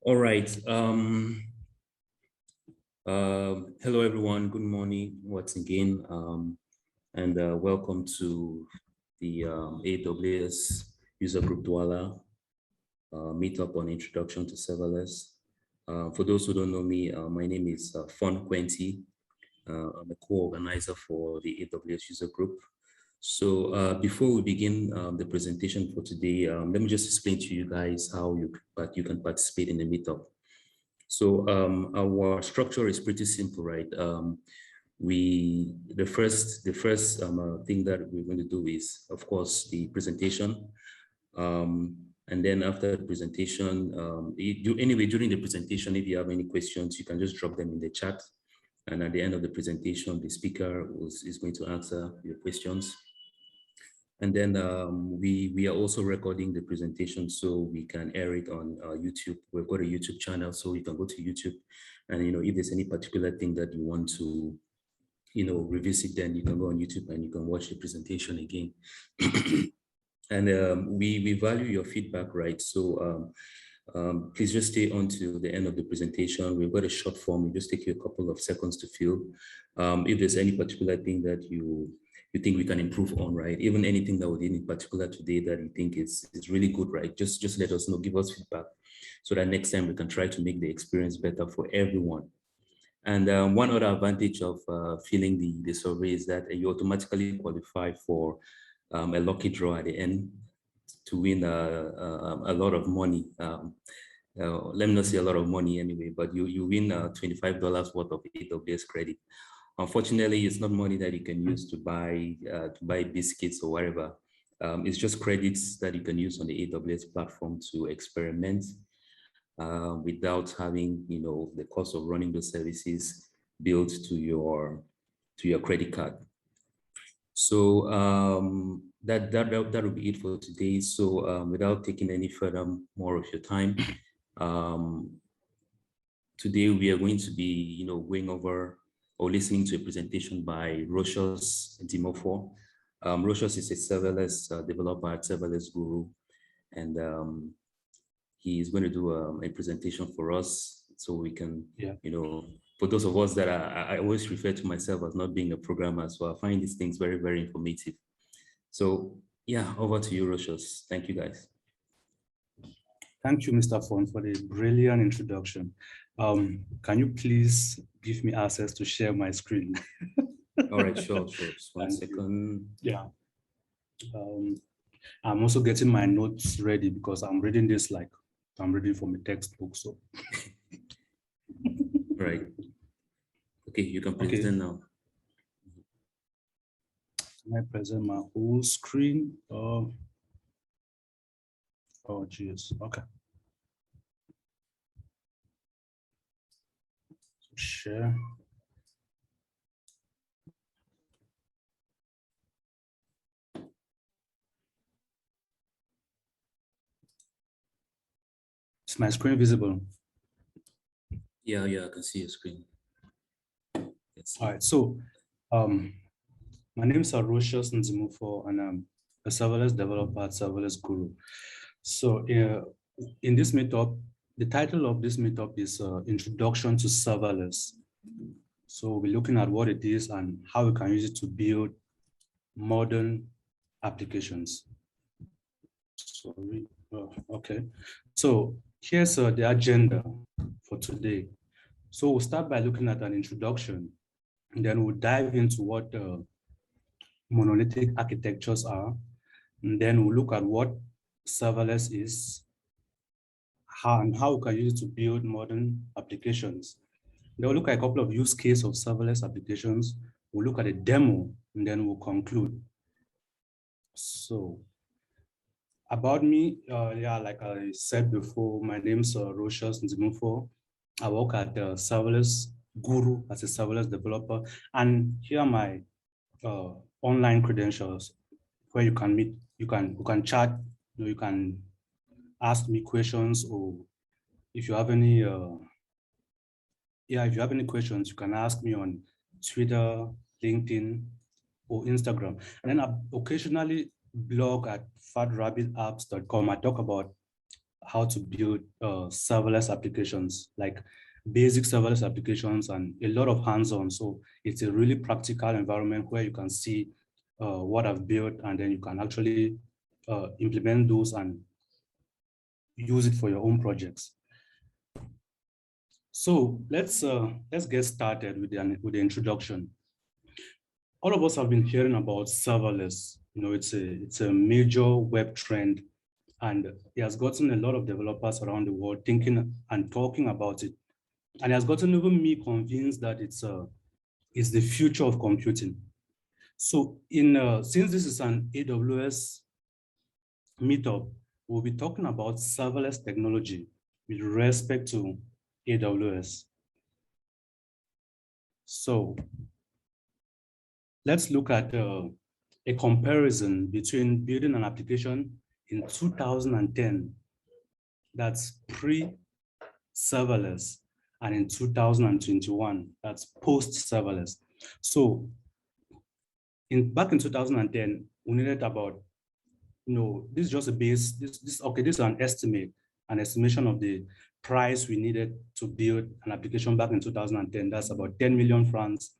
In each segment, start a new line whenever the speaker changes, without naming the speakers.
All right. Hello, everyone. Good morning once again, and welcome to the AWS user group Douala meetup on Introduction to Serverless. For those who don't know me, my name is Fon Nkwenti. I'm a co-organizer for the AWS user group. So before we begin the presentation for today, let me just explain to you guys how you can participate in the meetup. So our structure is pretty simple, right? The first thing that we're going to do is, of course, the presentation. And then after the presentation, during the presentation, if you have any questions, you can just drop them in the chat. And at the end of the presentation, the speaker is going to answer your questions. And then we are also recording the presentation so we can air it on YouTube. We've got a YouTube channel, so you can go to YouTube, and if there's any particular thing that you want to revisit, then you can go on YouTube and you can watch the presentation again. And we value your feedback, right? So please just stay on to the end of the presentation. We've got a short form. It just take you a couple of seconds to fill. If there's any particular thing that you think we can improve on, right? Even anything that we did in particular today that you think is really good, right? Just let us know, give us feedback, so that next time we can try to make the experience better for everyone. And one other advantage of filling the survey is that you automatically qualify for a lucky draw at the end to win a lot of money. Let me not say a lot of money anyway, but you win $25 worth of AWS credit. Unfortunately, it's not money that you can use to buy biscuits or whatever. It's just credits that you can use on the AWS platform to experiment without having the cost of running those services built to your credit card. So that will be it for today. So without taking any further more of your time, today we are going to be going over or listening to a presentation by Rosius Ndimofor. Rosius is a serverless developer at Serverless Guru, and he is going to do a presentation for us, so we can, for those of us that I always refer to myself as not being a programmer, so I find these things very, very informative. So yeah, over to you, Rosius. Thank you, guys.
Thank you, Mr. Fon, for the brilliant introduction. Can you please give me access to share my screen?
All right, sure. Just one second.
Yeah. I'm also getting my notes ready because I'm reading this like I'm reading from a textbook. So.
Right. Okay, you can present now.
Can I present my whole screen? Oh, geez. Okay. Share. Is my screen visible?
Yeah, I can see your screen.
All right, so my name is Rosius Ndimofor, and I'm a serverless developer at Serverless Guru. So in this meetup, the title of this meetup is Introduction to Serverless. So we're looking at what it is and how we can use it to build modern applications. Sorry. Okay. So here's the agenda for today. So we'll start by looking at an introduction, and then we'll dive into what monolithic architectures are, and then we'll look at what serverless is, how we can use it to build modern applications. Then we'll look at a couple of use cases of serverless applications. We'll look at a demo, and then we'll conclude. So about me, like I said before, my name's Rosius Ndimofor. I work at Serverless Guru as a serverless developer, and here are my online credentials where you can meet, you can chat, you can ask me questions, or if you have any if you have any questions, you can ask me on Twitter, LinkedIn, or Instagram. And then I occasionally blog at fatrabbitapps.com. I talk about how to build serverless applications, like basic serverless applications, and a lot of hands-on. So it's a really practical environment where you can see what I've built, and then you can actually implement those and use it for your own projects. So let's get started with the introduction. All of us have been hearing about serverless. You know, it's a major web trend, and it has gotten a lot of developers around the world thinking and talking about it. And it has gotten even me convinced that it's the future of computing. So since this is an AWS meetup, we'll be talking about serverless technology with respect to AWS. So let's look at a comparison between building an application in 2010, that's pre-serverless, and in 2021, that's post-serverless. So back in 2010, we needed about, this is just a base, this is an estimation of the price we needed to build an application back in 2010. That's about 10 million francs.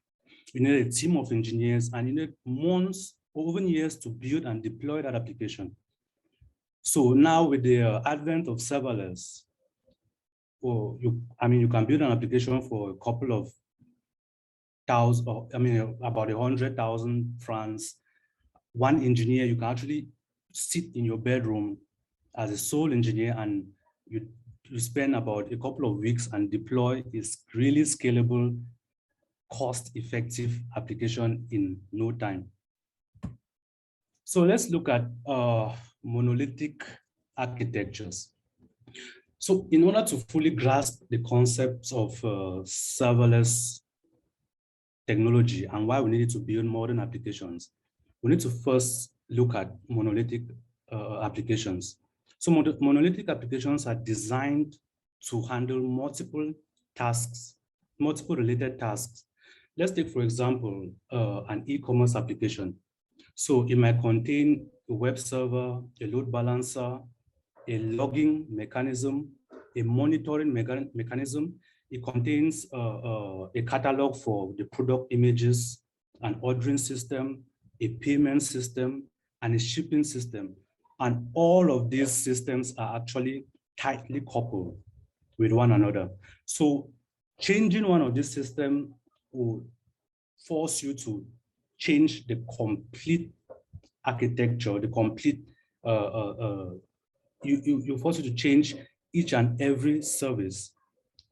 You needed a team of engineers, and you needed months or even years to build and deploy that application. So now with the advent of serverless, you can build an application for a couple of thousand, about 100,000 francs. One engineer, you can actually sit in your bedroom as a sole engineer, and you spend about a couple of weeks and deploy this really scalable, cost-effective application in no time. So let's look at monolithic architectures. So in order to fully grasp the concepts of serverless technology and why we need to build modern applications, we need to first look at monolithic applications. So monolithic applications are designed to handle multiple tasks, multiple related tasks. Let's take, for example, an e-commerce application. So it might contain a web server, a load balancer, a logging mechanism, a monitoring mechanism. It contains a catalog for the product images, an ordering system, a payment system, and a shipping system. And all of these systems are actually tightly coupled with one another. So changing one of these systems will force you to change the complete architecture, the complete, you force you to change each and every service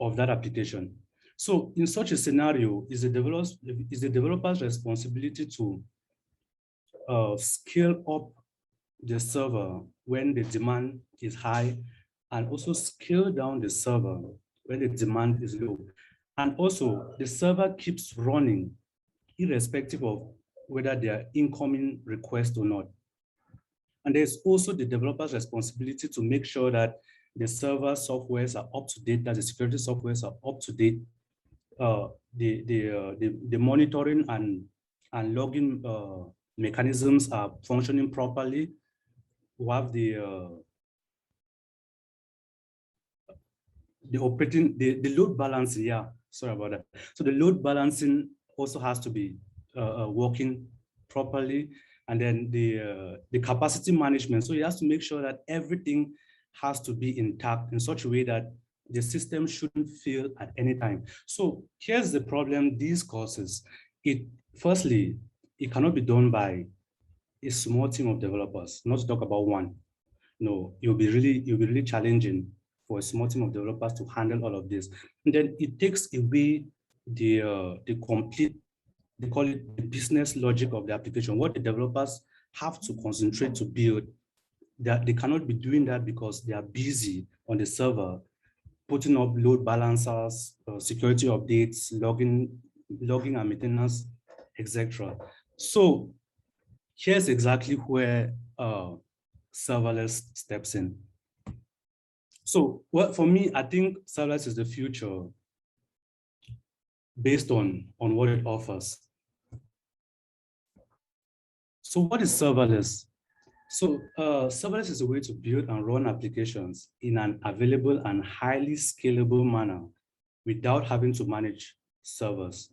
of that application. So in such a scenario, is the developer's responsibility to scale up the server when the demand is high, and also scale down the server when the demand is low. And also the server keeps running irrespective of whether there are incoming requests or not. And there's also the developer's responsibility to make sure that the server softwares are up to date, that the security softwares are up to date, the monitoring and logging mechanisms are functioning properly. We have the load balancing. Yeah, sorry about that. So the load balancing also has to be working properly, and then the capacity management. So you have to make sure that everything has to be intact in such a way that the system shouldn't fail at any time. So here's the problem this causes. Firstly, it cannot be done by a small team of developers, not to talk about one. No, it'll be really challenging for a small team of developers to handle all of this. And then it takes away the complete, they call it the business logic of the application, what the developers have to concentrate to build. That they cannot be doing that because they are busy on the server, putting up load balancers, security updates, logging and maintenance, etc. So here's exactly where serverless steps in. So for me, I think serverless is the future based on what it offers. So what is serverless? So serverless is a way to build and run applications in an available and highly scalable manner without having to manage servers.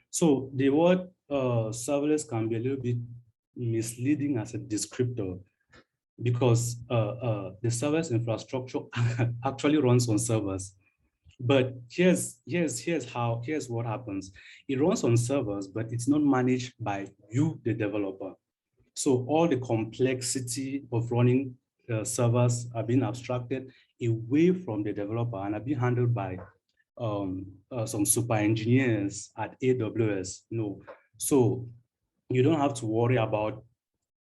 So the word serverless can be a little bit misleading as a descriptor because the serverless infrastructure actually runs on servers. But here's what happens. It runs on servers, but it's not managed by you, the developer. So all the complexity of running servers are being abstracted away from the developer and are being handled by some super engineers at AWS. No, so you don't have to worry about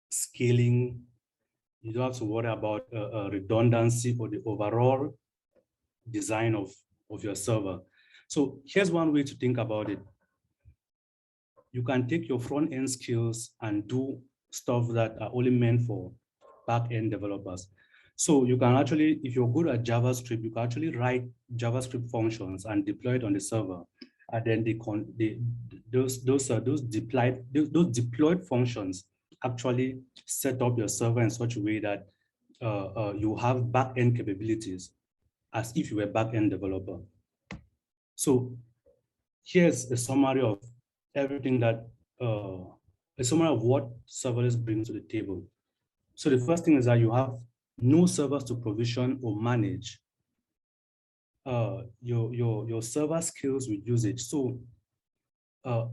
scaling. You don't have to worry about redundancy or the overall design of your server. So here's one way to think about it. You can take your front end skills and do stuff that are only meant for back end developers. So you can actually, if you're good at JavaScript, you can actually write JavaScript functions and deploy it on the server. And then those deployed functions actually set up your server in such a way that you have back-end capabilities as if you were a back-end developer. So here's a summary of everything that, a summary of what serverless brings to the table. So the first thing is that you have no servers to provision or manage. Your server scales with usage. So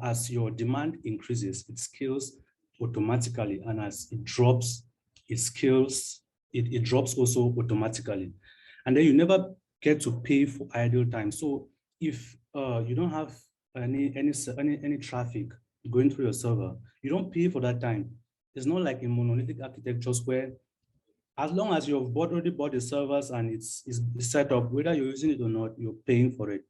as your demand increases, it scales automatically, and as it drops, it scales, it drops also automatically. And then you never get to pay for idle time. So if you don't have any traffic going through your server, you don't pay for that time. It's not like in monolithic architectures where as long as you've already bought the servers and it's set up, whether you're using it or not, you're paying for it.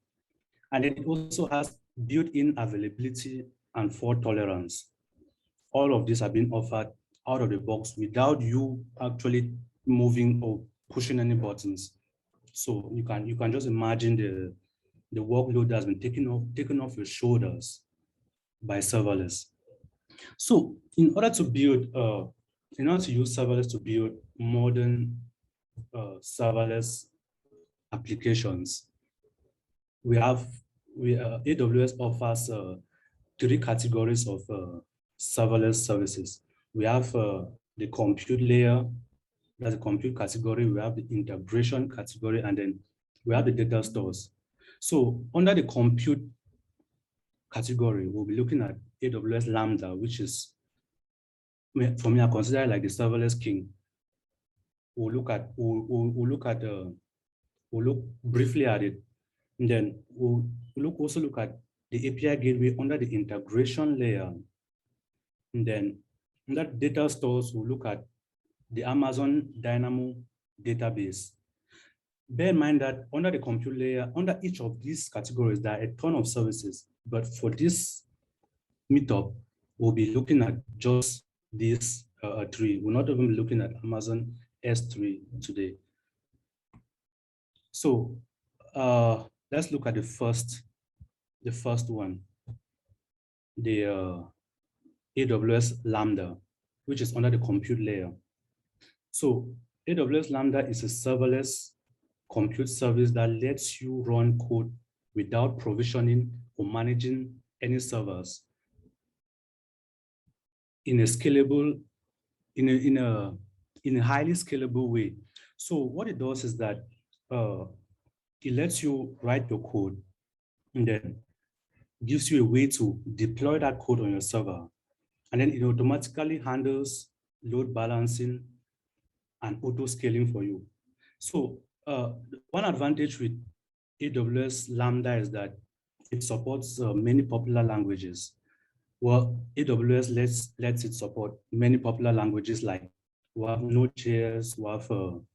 And then it also has built-in availability and fault tolerance. All of these are being offered out of the box without you actually moving or pushing any buttons. So you can just imagine the workload that's been taken off your shoulders by serverless. So in order to use serverless to build modern serverless applications, AWS offers 3 categories of serverless services. We have the compute layer, that's the compute category. We have the integration category, and then we have the data stores. So under the compute category, we'll be looking at AWS Lambda, which is, for me, I consider it like the serverless king. We'll look briefly at it, and then we'll also look at the API gateway under the integration layer. And then under data stores, we'll look at the Amazon Dynamo database. Bear in mind that under the compute layer, under each of these categories, there are a ton of services. But for this meetup, we'll be looking at just these 3. We're not even looking at Amazon S3 today. So let's look at the first one, the AWS Lambda, which is under the compute layer. So AWS Lambda is a serverless compute service that lets you run code without provisioning or managing any servers in a scalable, in a highly scalable way. So what it does is that it lets you write your code and then gives you a way to deploy that code on your server. And then it automatically handles load balancing and auto scaling for you. So one advantage with AWS Lambda is that it supports many popular languages. Well, AWS lets it support many popular languages like we have Node.js, we have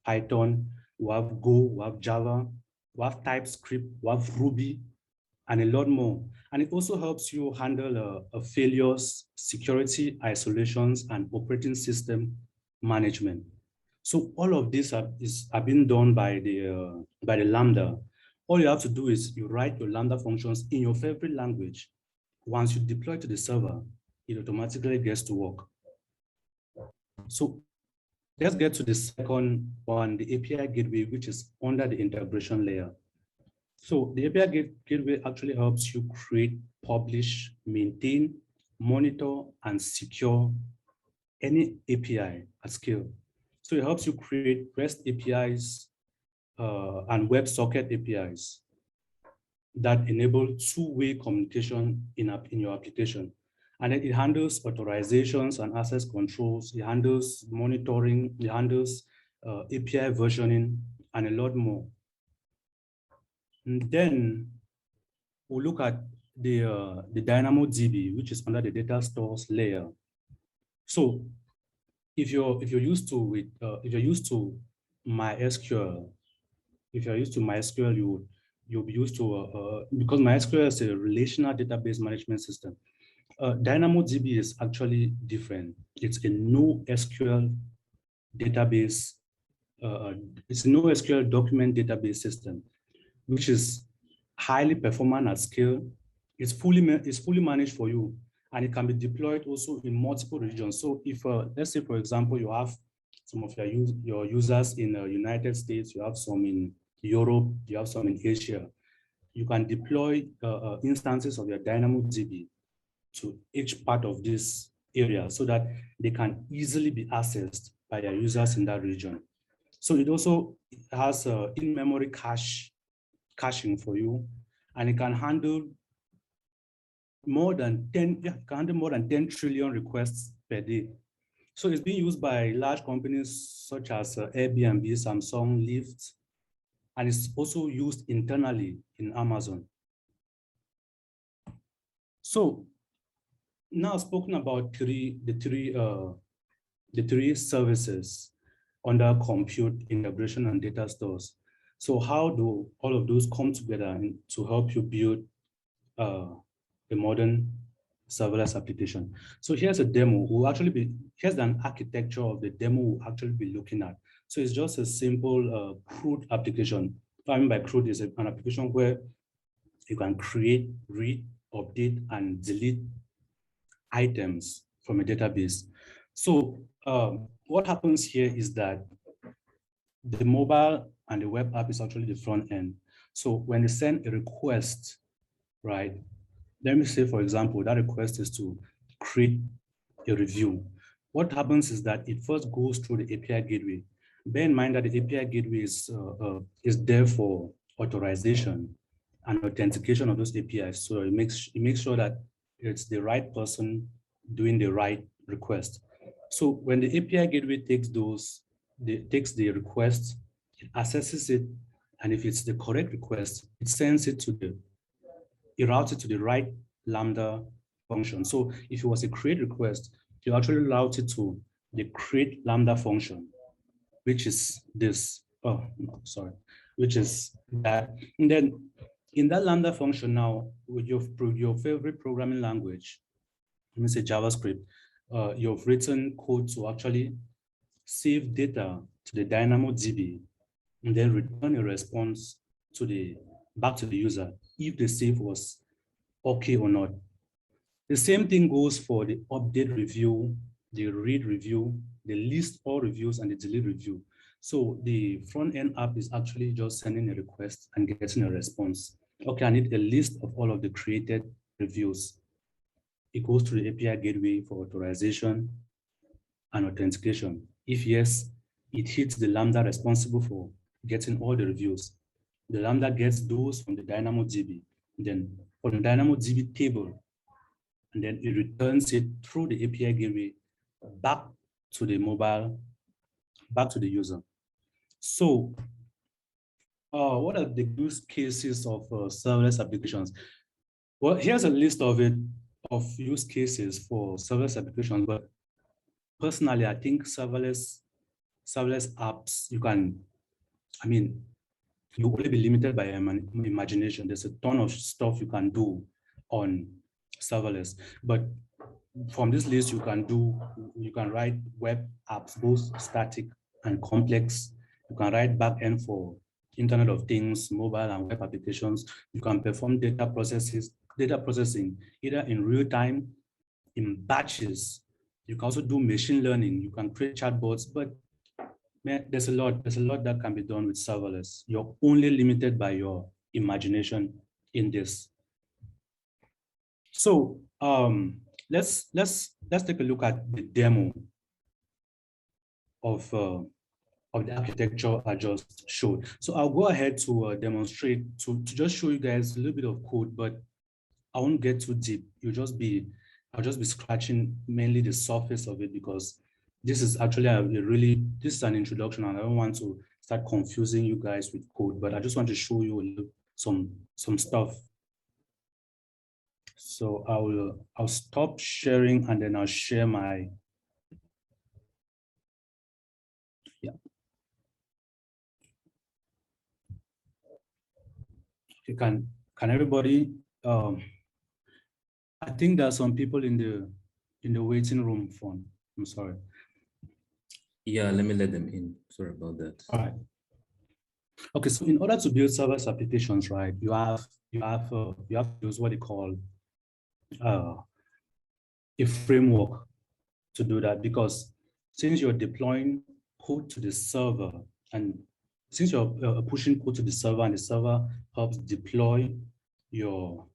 Python, we have Go, we have Java, we have TypeScript, we have Ruby, and a lot more. And it also helps you handle failures, security, isolations, and operating system management. So all of this are being done by the Lambda. All you have to do is you write your Lambda functions in your favorite language. Once you deploy to the server, it automatically gets to work. So Let's get to the second one, the API gateway, which is under the integration layer. So the API gateway actually helps you create, publish, maintain, monitor, and secure any API at scale. So it helps you create REST APIs and WebSocket APIs that enable two-way communication in your application. And then it handles authorizations and access controls. It handles monitoring. It handles API versioning and a lot more. And then we'll look at the DynamoDB, which is under the data stores layer. So if you're used to MySQL, you'll be used to because MySQL is a relational database management system. DynamoDB is actually different. It's a NoSQL database. It's a NoSQL document database system, which is highly performant at scale. It's fully managed for you, and it can be deployed also in multiple regions. So if, let's say, for example, you have some of your users in the United States, you have some in Europe, you have some in Asia, you can deploy instances of your DynamoDB to each part of this area so that they can easily be accessed by your users in that region. So it also has in-memory caching for you, and it can handle more than 10 trillion requests per day. So it's being used by large companies such as Airbnb, Samsung, Lyft, and it's also used internally in Amazon. So now I've spoken about the three services under compute, integration, and data stores. So how do all of those come together to help you build a modern serverless application? So here's a demo. Here's an architecture of the demo we'll actually be looking at. So it's just a simple CRUD application. What I mean by CRUD is an application where you can create, read, update, and delete items from a database. So what happens here is that the mobile and the web app is actually the front end. So when they send a request, right? Let me say, for example, that request is to create a review. What happens is that it first goes through the API gateway. Bear in mind that the API gateway is there for authorization and authentication of those APIs. So it makes sure that it's the right person doing the right request. So when the API gateway takes the request, it assesses it, and if it's the correct request, it sends it it routes it to the right Lambda function. So if it was a create request, you actually route it to the create Lambda function, which is this. Oh, no, sorry, which is that. And then in that Lambda function now, with your favorite programming language, let me say JavaScript, you've written code to actually save data to the DynamoDB and then return a response back to the user if the save was okay or not. The same thing goes for the update review, the read review, the list all reviews, and the delete review. So the front end app is actually just sending a request and getting a response. Okay, I need a list of all of the created reviews. It goes to the API gateway for authorization and authentication. If yes, it hits the Lambda responsible for getting all the reviews. The Lambda gets those from the DynamoDB, then from the DynamoDB table, and then it returns it through the API gateway back to the mobile, back to the user. So what are the use cases of serverless applications? Well, here's a list of use cases for serverless applications, but personally, I think serverless apps, you only be limited by imagination. There's a ton of stuff you can do on serverless, but from this list, you can write web apps, both static and complex. You can write backend for Internet of Things, mobile and web applications. You can perform data processing either in real time, in batches. You can also do machine learning. You can create chatbots, but Man, there's a lot that can be done with serverless. You're only limited by your imagination in this. So let's take a look at the demo of the architecture I just showed. So I'll go ahead to demonstrate to just show you guys a little bit of code, but I won't get too deep. I'll just be scratching mainly the surface of it, because this is actually this is an introduction, and I don't want to start confusing you guys with code, but I just want to show you some stuff. So I'll stop sharing, and then I'll share my, yeah. Okay, can everybody, I think there are some people in the waiting room phone. I'm sorry.
Yeah, let me let them in. Sorry about that.
All right. Okay, so in order to build serverless applications, right, you have to use what they call a framework to do that, because since you're deploying code to the server, and since you're pushing code to the server, and the server helps deploy your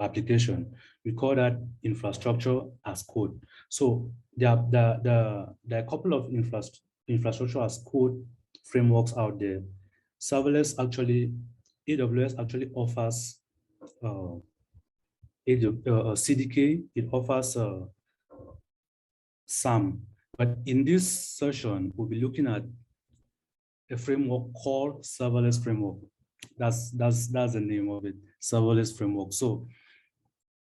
application, we call that infrastructure as code. So there are a couple of infrastructure as code frameworks out there. AWS actually offers CDK, it offers SAM. But in this session, we'll be looking at a framework called Serverless Framework. That's the name of it, Serverless Framework. So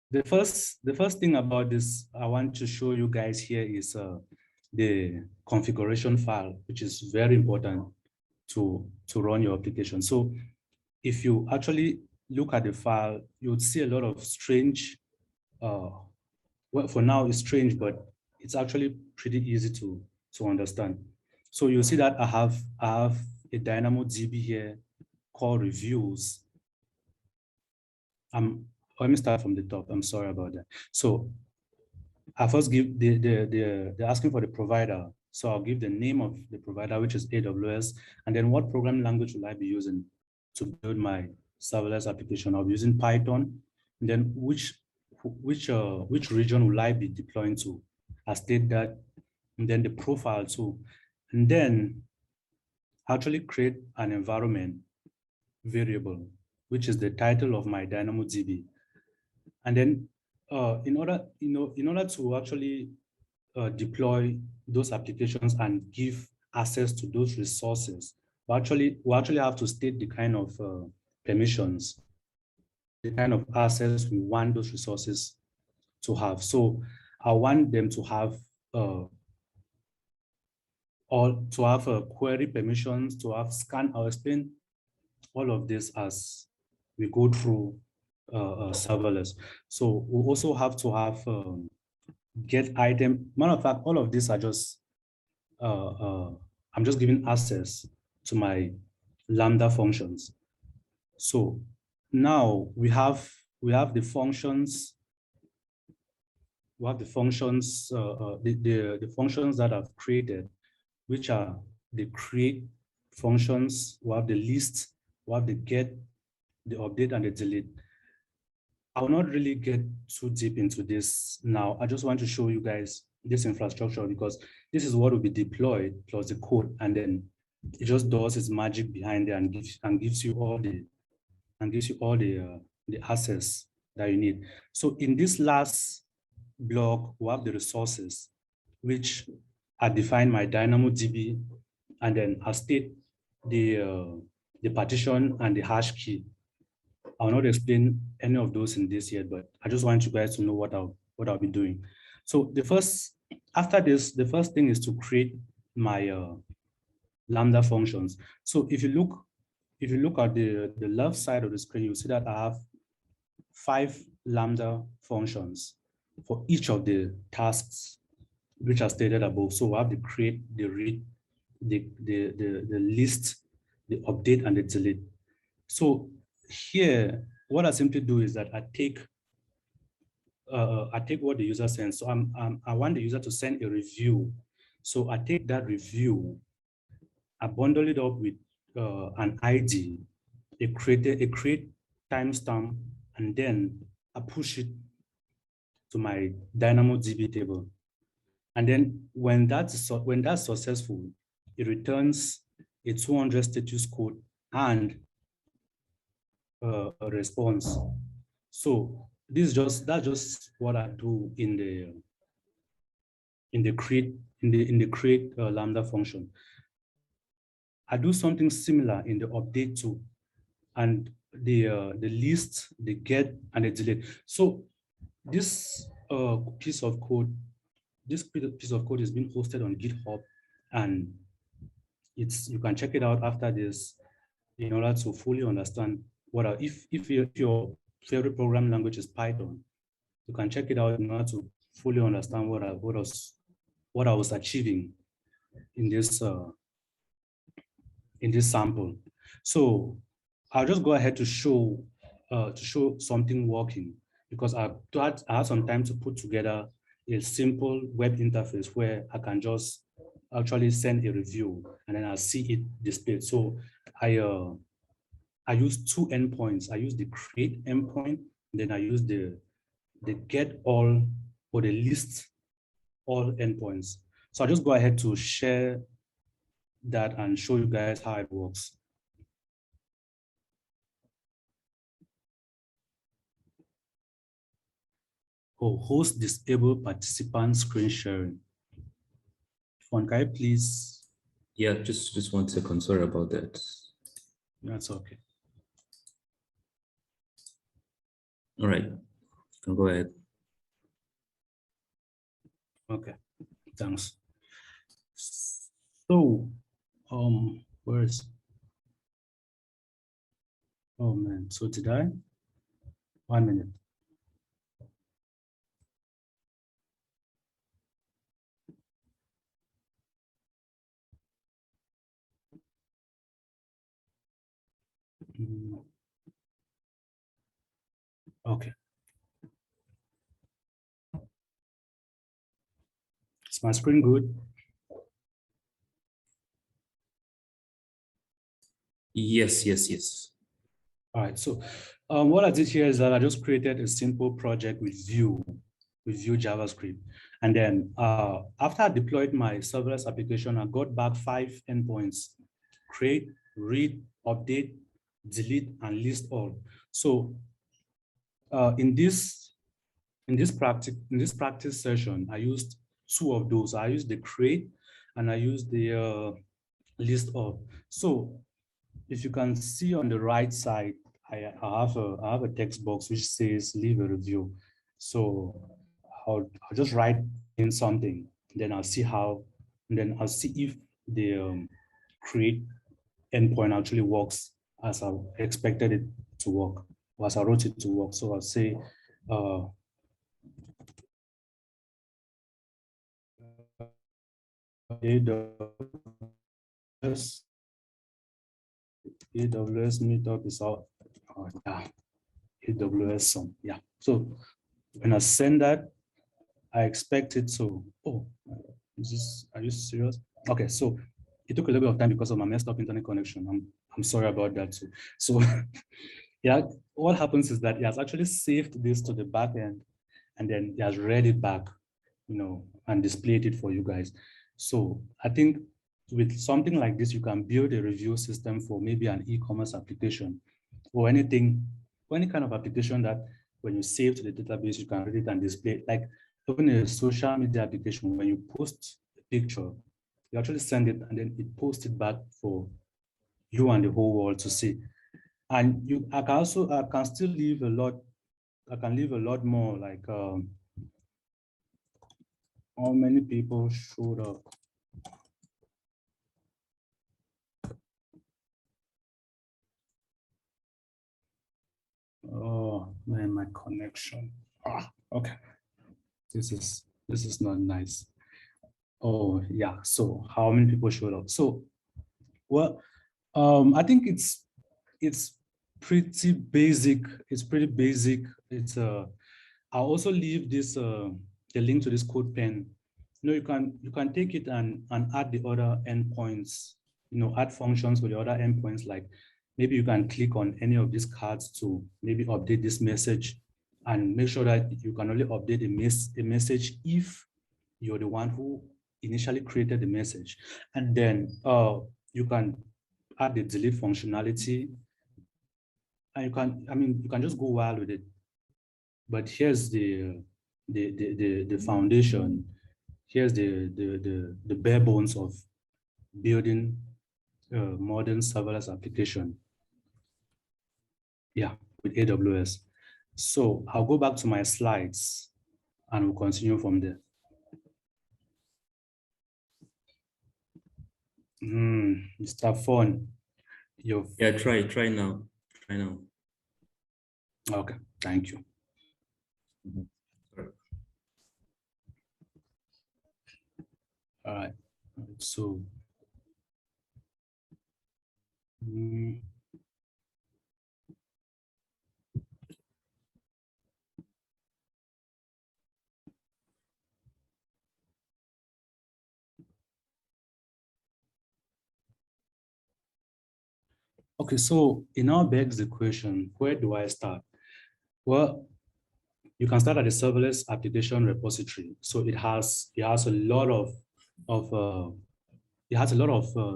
the first thing about this I want to show you guys here is the configuration file, which is very important to run your application. So if you actually look at the file, you would see a lot of strange, well, for now it's strange, but it's actually pretty easy to understand. So you see that I have a DynamoDB here called reviews. Let me start from the top. I'm sorry about that. So I first give they're asking for the provider. So I'll give the name of the provider, which is AWS, and then what programming language will I be using to build my serverless application? I'll be using Python. And then which region will I be deploying to? I state that, and then the profile too. And then actually create an environment variable, which is the title of my DynamoDB. And then in order to actually deploy those applications and give access to those resources, we actually have to state the kind of permissions, the kind of access we want those resources to have. So I want them to have query permissions, to have scan. I'll explain all of this as we go through serverless. So we also have to have get item. Matter of fact, all of these are just I'm just giving access to my Lambda functions. So now we have the functions. We have the functions, the functions that I've created, which are the create functions. We have the list, we have the get, the update, and the delete. I will not really get too deep into this now. I just want to show you guys this infrastructure, because this is what will be deployed plus the code, and then it just does its magic behind there and gives you all the access that you need. So in this last block, we have the resources, which I define my DynamoDB, and then I state the partition and the hash key. I'll not explain any of those in this yet, but I just want you guys to know what I'll be doing. So after this, the first thing is to create my Lambda functions. So if you look at the left side of the screen, you'll see that I have 5 Lambda functions for each of the tasks which are stated above. So we have the create, the read, the list, the update, and the delete. So here, what I simply do is that I take what the user sends. So I want the user to send a review. So I take that review, I bundle it up with an ID, a create timestamp, and then I push it to my DynamoDB table. And then when that's successful, it returns a 200 status code and a response. So that's just what I do in the create Lambda function. I do something similar in the update too, and the list, the get, and the delete. So this piece of code is being hosted on GitHub, and you can check it out after this in order to fully understand if your favorite programming language is Python, you can check it out in order to fully understand what I was achieving in this sample. So I'll just go ahead to show something working, because I had some time to put together a simple web interface where I can just actually send a review and then I'll see it displayed. So I use two endpoints. I use the create endpoint, then I use the get all or the list all endpoints. So I'll just go ahead to share that and show you guys how it works. Oh, host disable participant screen sharing. Fon, can you please?
Yeah, just 1 second. Sorry about that.
That's okay.
All right, you can go ahead.
Okay, thanks. So, where is? Oh man, so did I? 1 minute. Okay. Is my screen good?
Yes.
All right, so what I did here is that I just created a simple project with Vue JavaScript. And then after I deployed my serverless application, I got back 5 endpoints: create, read, update, delete, and list all. So in this practice session, I used 2 of those. I used the create and I used the list all. So if you can see on the right side, I have a text box which says leave a review. So I'll just write in something, then I'll see if the create endpoint actually works as I expected it to work, or as I wrote it to work. So I'll say AWS meetup is out. Oh, yeah. AWS some. Yeah. So when I send that, I expect it to, are you serious? Okay, so it took a little bit of time because of my messed up internet connection. I'm sorry about that too. So yeah, what happens is that it has actually saved this to the back end, and then it has read it back, and displayed it for you guys. So I think with something like this, you can build a review system for maybe an e-commerce application or any kind of application that when you save to the database, you can read it and display it. Like even a social media application, when you post a picture, you actually send it and then it posts it back for you and the whole world to see. And I can still leave a lot. I can leave a lot more, like how many people showed up. Oh man, my connection. Okay. This is not nice. Oh yeah. So how many people showed up? So, well, I think it's pretty basic. It's pretty basic. I'll also leave this the link to this code pen. You can take it and add the other endpoints add functions for the other endpoints, like maybe you can click on any of these cards to maybe update this message, and make sure that you can only update a message if you're the one who initially created the message. And then you can add the delete functionality, and you can just go wild with it. But here's the foundation. Here's the bare bones of building a modern serverless application. Yeah, with AWS. So I'll go back to my slides and we'll continue from there. Mr. Fon,
yeah, try now. Try now.
Okay, thank you. All right, so okay, so it now begs the question, where do I start? Well, you can start at the serverless application repository. So it has a lot of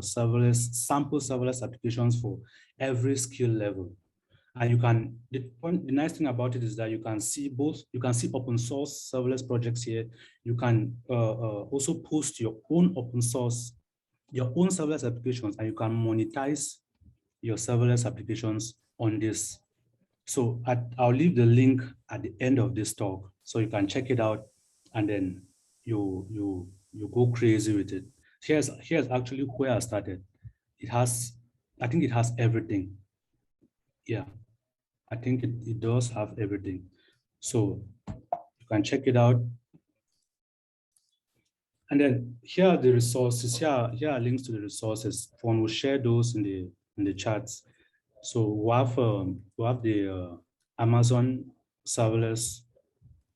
serverless sample serverless applications for every skill level. And you can, the nice thing about it is that you can see open source serverless projects here. You can also post your own serverless applications, and you can monetize your serverless applications on this. So I'll leave the link at the end of this talk, so you can check it out, and then you go crazy with it. Here's actually where I started. I think it has everything. Yeah, I think it does have everything. So you can check it out. And then here are the resources. Here are links to the resources. Fon will share those in the chats. So we have the Amazon serverless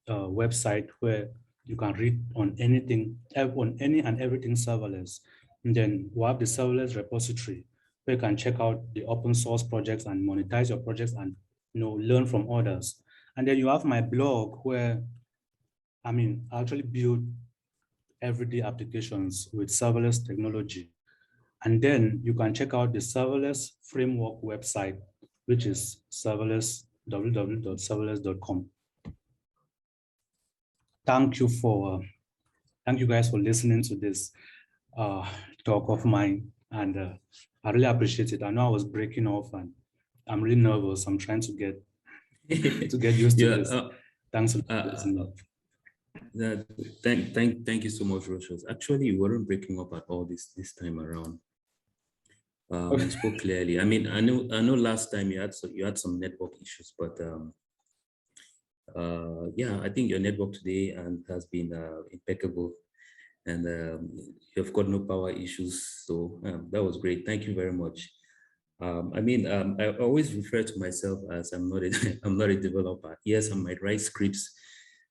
website, where you can read on anything, on any and everything serverless. And then we have the serverless repository, where you can check out the open source projects and monetize your projects and learn from others. And then you have my blog, where I actually build everyday applications with serverless technology. And then you can check out the serverless framework website, which is www.serverless.com. Thank you guys for listening to this talk of mine, and I really appreciate it. I know I was breaking off, and I'm really nervous. I'm trying to get used to this. Thanks for listening.
Thank you so much, Rosius. Actually, you weren't breaking up at all this time around. You spoke clearly. I know last time you had some network issues, but yeah, I think your network today has been impeccable, and you've got no power issues. So that was great. Thank you very much. I always refer to myself as I'm not a developer. Yes, I might write scripts,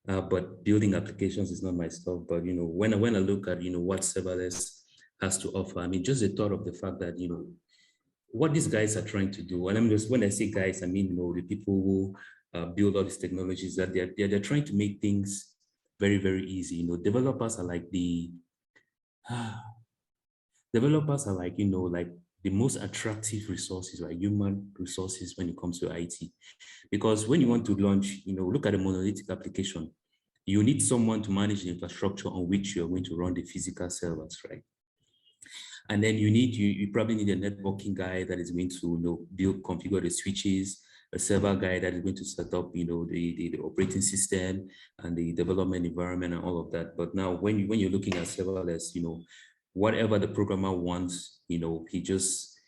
but building applications is not my stuff. But when I look at what serverless has to offer, just the thought of the fact that what these guys are trying to do, and when I say guys, the people who build all these technologies, that they're trying to make things very, very easy. Developers are like the most attractive resources, like human resources, when it comes to IT. Because when you want to launch, look at a monolithic application, you need someone to manage the infrastructure on which you're going to run the physical servers, right? And then you probably need a networking guy that is going to configure the switches, a server guy that is going to set up the operating system and the development environment and all of that. But now when you're looking at serverless, whatever the programmer wants, he just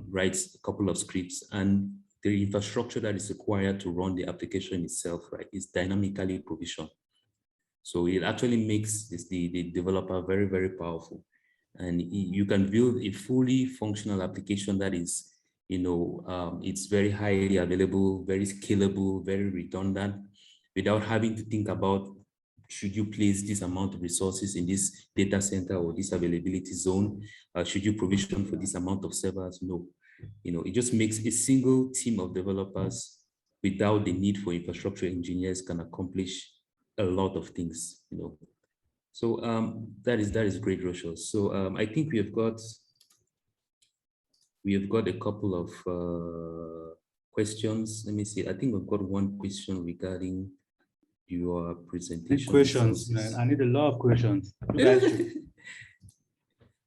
writes a couple of scripts, and the infrastructure that is required to run the application itself, right, is dynamically provisioned. So it actually makes the developer very, very powerful. And you can build a fully functional application that is, it's very highly available, very scalable, very redundant, without having to think about should you place this amount of resources in this data center or this availability zone? Should you provision for this amount of servers? No. It just makes a single team of developers without the need for infrastructure engineers can accomplish a lot of things. So that is great, Rosius. So I think we have got a couple of questions. Let me see. I think we've got one question regarding your presentation.
Questions, man. I need a lot of questions. You guys should.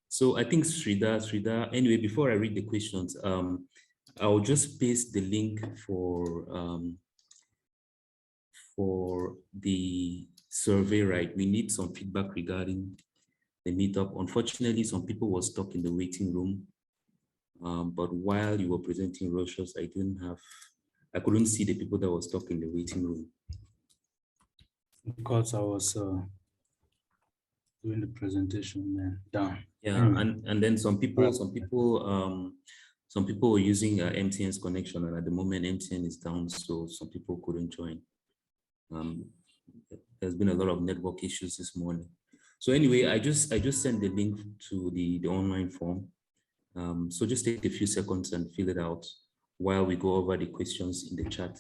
So I think Sridhar. Anyway, before I read the questions, I'll just paste the link for the survey, right? We need some feedback regarding the meetup. Unfortunately, some people were stuck in the waiting room. But while you were presenting, Rosius, I couldn't see the people that were stuck in the waiting room.
Because I was doing the presentation, man. Down.
Yeah, anyway. and then some people were using MTN's connection, and at the moment MTN is down, so some people couldn't join. There's been a lot of network issues this morning. So anyway, I just sent the link to the online form. So just take a few seconds and fill it out while we go over the questions in the chat.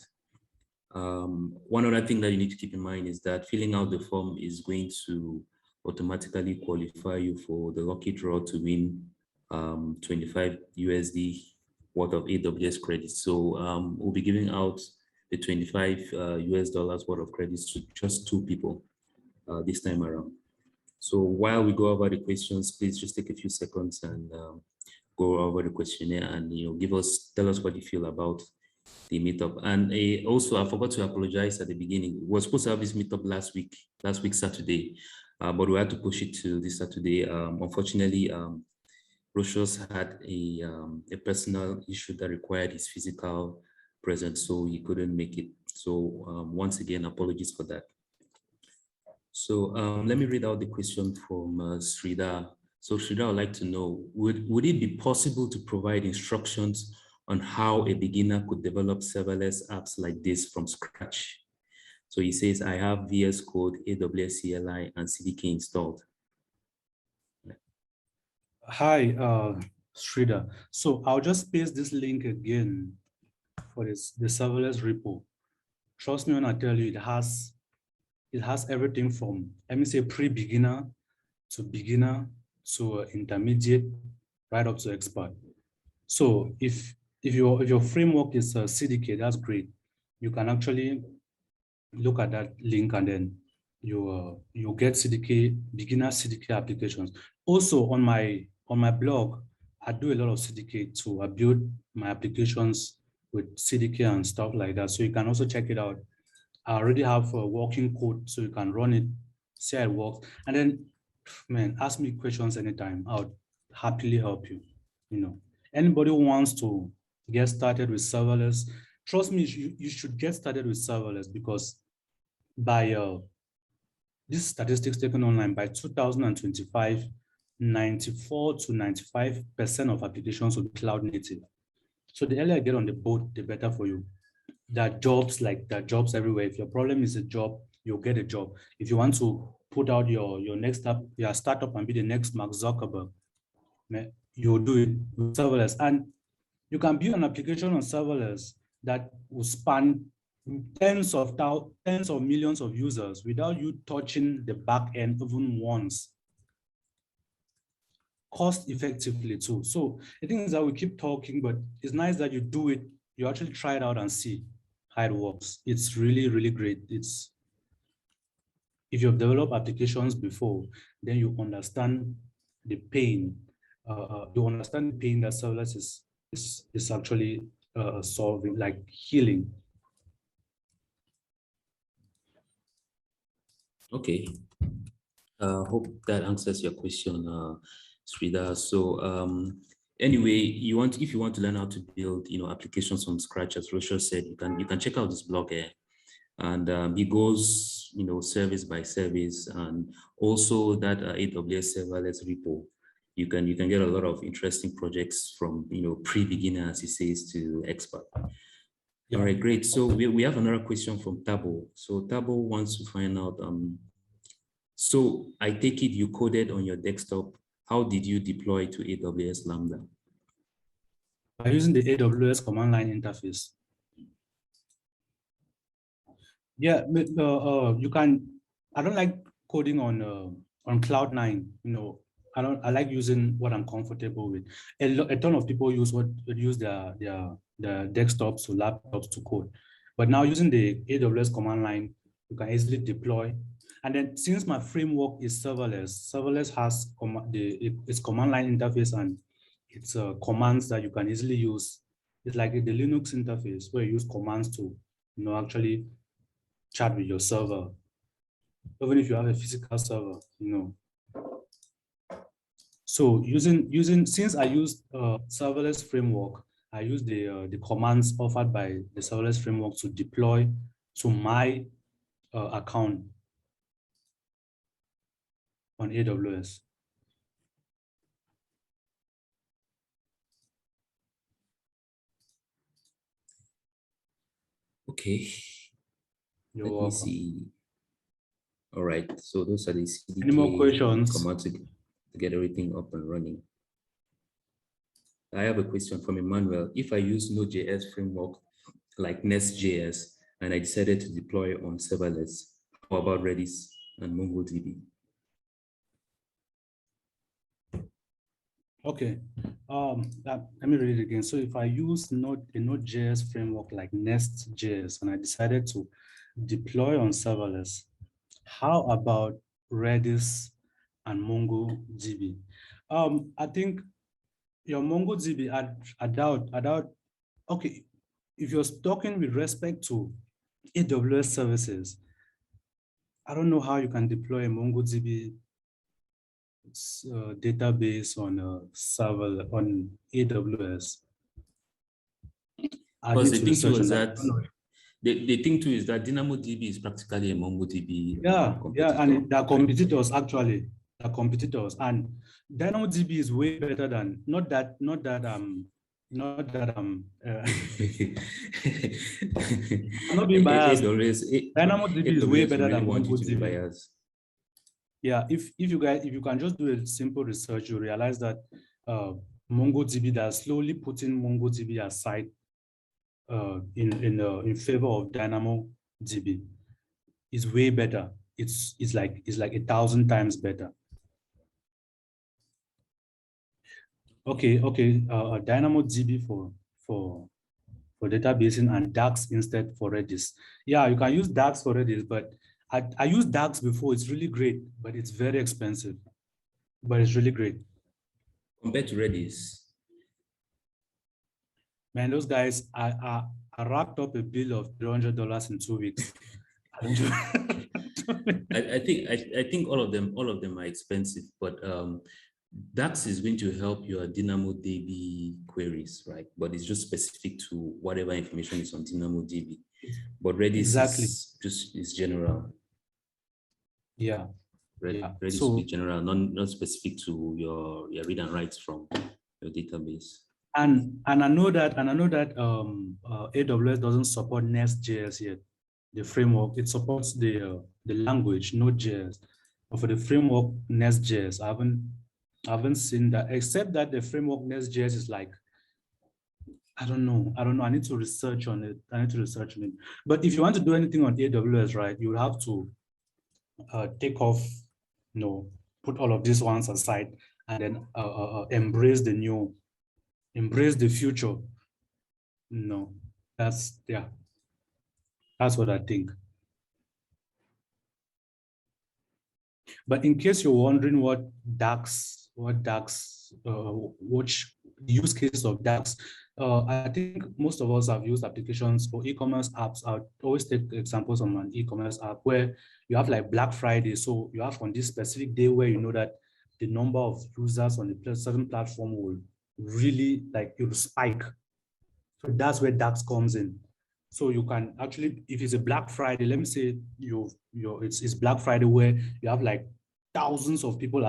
One other thing that you need to keep in mind is that filling out the form is going to automatically qualify you for the lucky draw to win 25 USD worth of AWS credits. So we'll be giving out the 25 US dollars worth of credits to just 2 people this time around. So while we go over the questions, please just take a few seconds and go over the questionnaire and tell us what you feel about the meetup. And also, I forgot to apologize at the beginning. We were supposed to have this meetup last week Saturday, but we had to push it to this Saturday. Unfortunately, Rosius had a personal issue that required his physical presence, so he couldn't make it. So once again, apologies for that. So let me read out the question from Sridhar. So Sridhar would like to know, would it be possible to provide instructions on how a beginner could develop serverless apps like this from scratch? So he says, I have VS Code, AWS CLI, and CDK installed.
Hi, Sridhar. So I'll just paste this link again for the serverless repo. Trust me when I tell you, it has everything from, let me say, pre-beginner to beginner to intermediate, right up to expert. So if your framework is CDK, that's great. You can actually look at that link and then you get CDK, beginner CDK applications. Also on my blog, I do a lot of CDK too. I build my applications with CDK and stuff like that. So you can also check it out. I already have a working code, so you can run it, see how it works. And then, man, ask me questions anytime. I'll happily help you. Anybody who wants to get started with serverless, trust me, you should get started with serverless, because by these statistics taken online, by 2025, 94 to 95% of applications will be cloud native. So the earlier you get on the boat, the better for you. There are jobs everywhere. If your problem is a job, you'll get a job. If you want to put out your next app, your startup and be the next Mark Zuckerberg, you'll do it with serverless. And you can build an application on serverless that will span tens of millions of users without you touching the back end even once. Cost effectively too. So the thing is that we keep talking, but it's nice that you do it. You actually try it out and see how it works. It's really, really great. If you've developed applications before, then you understand the pain. You understand the pain that serverless is actually solving, like healing.
Okay. Hope that answers your question, Sridhar. So anyway, if you want to learn how to build applications from scratch, as Rosius said, you can check out this blog here. And he goes service by service, and also that AWS serverless repo. You can get a lot of interesting projects from pre-beginner, as he says, to expert. Yeah. All right, great. So we have another question from Tabo. So Tabo wants to find out So I take it you coded on your desktop. How did you deploy to AWS Lambda?
By using the AWS command line interface. Yeah, you can. I don't like coding on Cloud9. You know, I like using what I'm comfortable with. A ton of people use their desktops or laptops to code, but now using the AWS command line, you can easily deploy. And then since my framework is serverless has its command line interface and it's commands that you can easily use. It's like the Linux interface where you use commands to, actually chat with your server, even if you have a physical server, So since I use serverless framework, I use the commands offered by the serverless framework to deploy to my account on AWS.
Okay. Let me see. All right. So those are the CDK
Any more questions?
commands to get everything up and running. I have a question from Emmanuel. If I use Node.js framework like Nest.js and I decided to deploy on serverless, how about Redis and MongoDB?
Okay, let me read it again. So if I use a Node.js framework like Nest.js and I decided to deploy on serverless, how about Redis and MongoDB? I think your MongoDB, I doubt, okay, if you're talking with respect to AWS services, I don't know how you can deploy a MongoDB database on a server on AWS.
Because the thing too is that the thing too is that DynamoDB is practically a MongoDB.
Yeah, and they're competitors actually. They're competitors, and DynamoDB is way better than not that I'm not being biased. DynamoDB is way better than MongoDB. Yeah, if you can just do a simple research, you realize that MongoDB, they're slowly putting MongoDB aside in favor of DynamoDB. Is way better. It's like 1,000 times better. Okay. DynamoDB for databasing and DAX instead for Redis. Yeah, you can use DAX for Redis, but I used DAX before. It's really great, but it's very expensive. But it's really great.
Compared to Redis.
Man, those guys, I wrapped up a bill of $300 in 2 weeks.
I think all of them are expensive, but DAX is going to help your DynamoDB queries, right? But it's just specific to whatever information is on DynamoDB. But Redis is general.
Yeah.
Redis is general, not specific to your read and writes from your database.
And I know that AWS doesn't support Nest.js yet. The framework, it supports the language Node.js, but for the framework Nest.js, I haven't seen that, except that the framework Nest.js is like, I don't know. I need to research on it. But if you want to do anything on AWS, right, you have to take off, put all of these ones aside and then embrace the new, embrace the future. No, that's what I think. But in case you're wondering what which use case of DAX, I think most of us have used applications for e-commerce apps. I always take examples on an e-commerce app where you have like Black Friday. So you have on this specific day where you know that the number of users on a certain platform will really it will spike. So that's where DAX comes in. So you can actually, if it's a Black Friday, let me say it's Black Friday where you have like thousands of people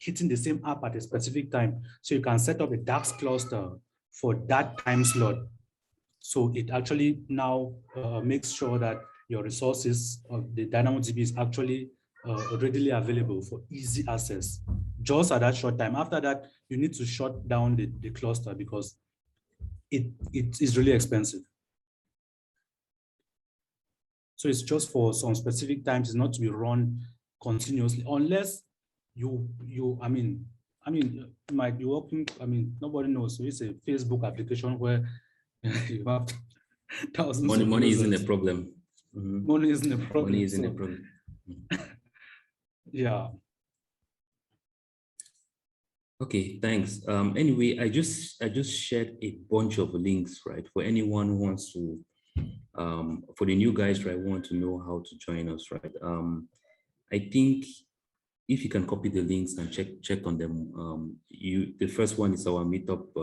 hitting the same app at a specific time. So you can set up a DAX cluster for that time slot. So it actually now makes sure that your resources of the DynamoDB is actually readily available for easy access just at that short time. After that, you need to shut down the cluster because it is really expensive. So it's just for some specific times. It's not to be run continuously unless I mean, you might be working. I mean, nobody knows. So it's a Facebook application where you have thousands of
money
users.
isn't a problem. Mm-hmm.
Money isn't a problem.
Money isn't a problem.
Yeah.
Okay, thanks. Anyway, I just shared a bunch of links, right, for anyone who wants to, for the new guys, right, who want to know how to join us, right. I think if you can copy the links and check on them, the first one is our meetup,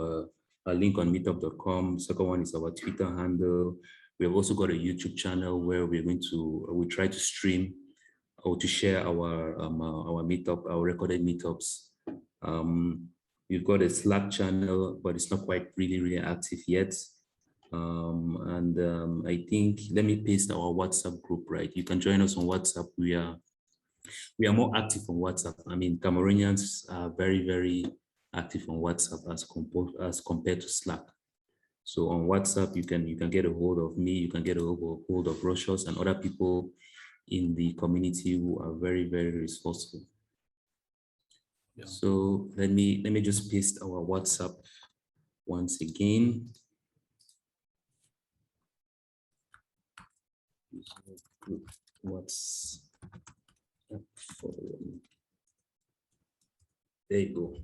a link on meetup.com. Second one is our Twitter handle. We have also got a YouTube channel where we try to stream or to share our meetup, our recorded meetups. We've got a Slack channel, but it's not quite really active yet. I think, let me paste our WhatsApp group, right? You can join us on WhatsApp. We are more active on WhatsApp. I mean, Cameroonians are very active on WhatsApp as compared to Slack. So on WhatsApp, you can get a hold of me, you can get a hold of Rosius and other people in the community who are very resourceful. Yeah. So let me just paste our WhatsApp once again. There you go.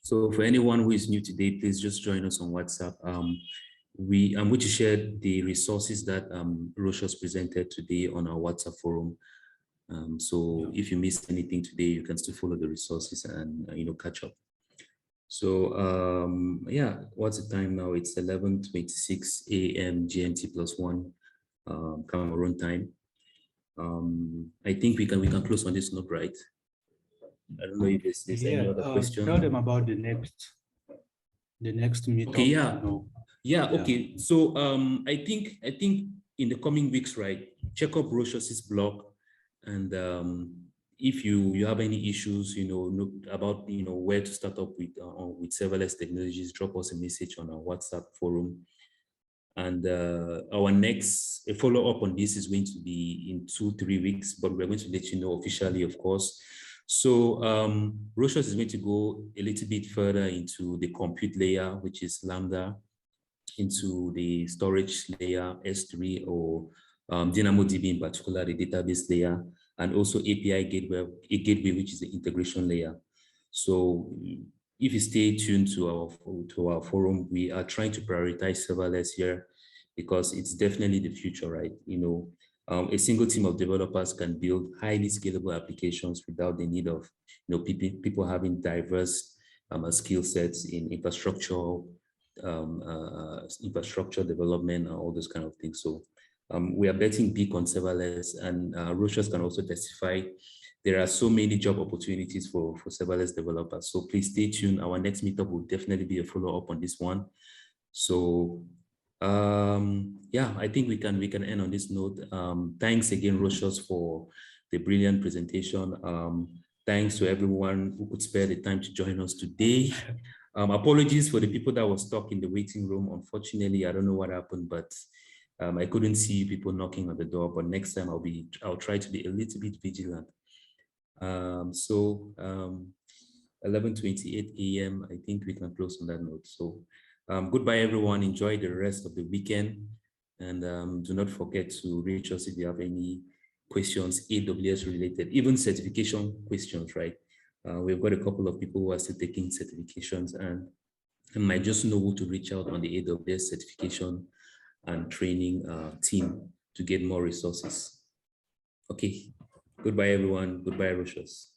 So for anyone who is new today, please just join us on WhatsApp. I'm going to share the resources that Rosius presented today on our WhatsApp forum. So if you missed anything today, you can still follow the resources and catch up. So yeah, what's the time now? It's 11:26 a.m. GMT +1 Cameroon time. I think we can close on this note, right? I don't know if there's any other question.
Tell them about the next meetup.
Okay, yeah. Okay. So I think in the coming weeks, right, check up Rosius's blog, and if you have any issues, about where to start up with serverless technologies, drop us a message on our WhatsApp forum. And our next follow-up on this is going to be in 2-3 weeks, but we're going to let you know officially, of course. So Rosius is going to go a little bit further into the compute layer, which is Lambda, into the storage layer, S3, or DynamoDB in particular, the database layer, and also API gateway, which is the integration layer. So if you stay tuned to our forum, we are trying to prioritize serverless here because it's definitely the future, right? A single team of developers can build highly scalable applications without the need of people having diverse skill sets in infrastructure development and all those kind of things. So we are betting big on serverless, and Rosius can also testify. There are so many job opportunities for serverless developers. So please stay tuned. Our next meetup will definitely be a follow-up on this one. So yeah, I think we can end on this note. Thanks again, Rosius, for the brilliant presentation. Thanks to everyone who could spare the time to join us today. Apologies for the people that were stuck in the waiting room. Unfortunately, I don't know what happened, but I couldn't see people knocking on the door. But next time I'll try to be a little bit vigilant. 11:28 a.m. I think we can close on that note. So goodbye, everyone. Enjoy the rest of the weekend, and do not forget to reach us if you have any questions, AWS related, even certification questions, right? We've got a couple of people who are still taking certifications, and might just know who to reach out on the AWS certification and training team to get more resources. Okay, goodbye, everyone. Goodbye, Rosius.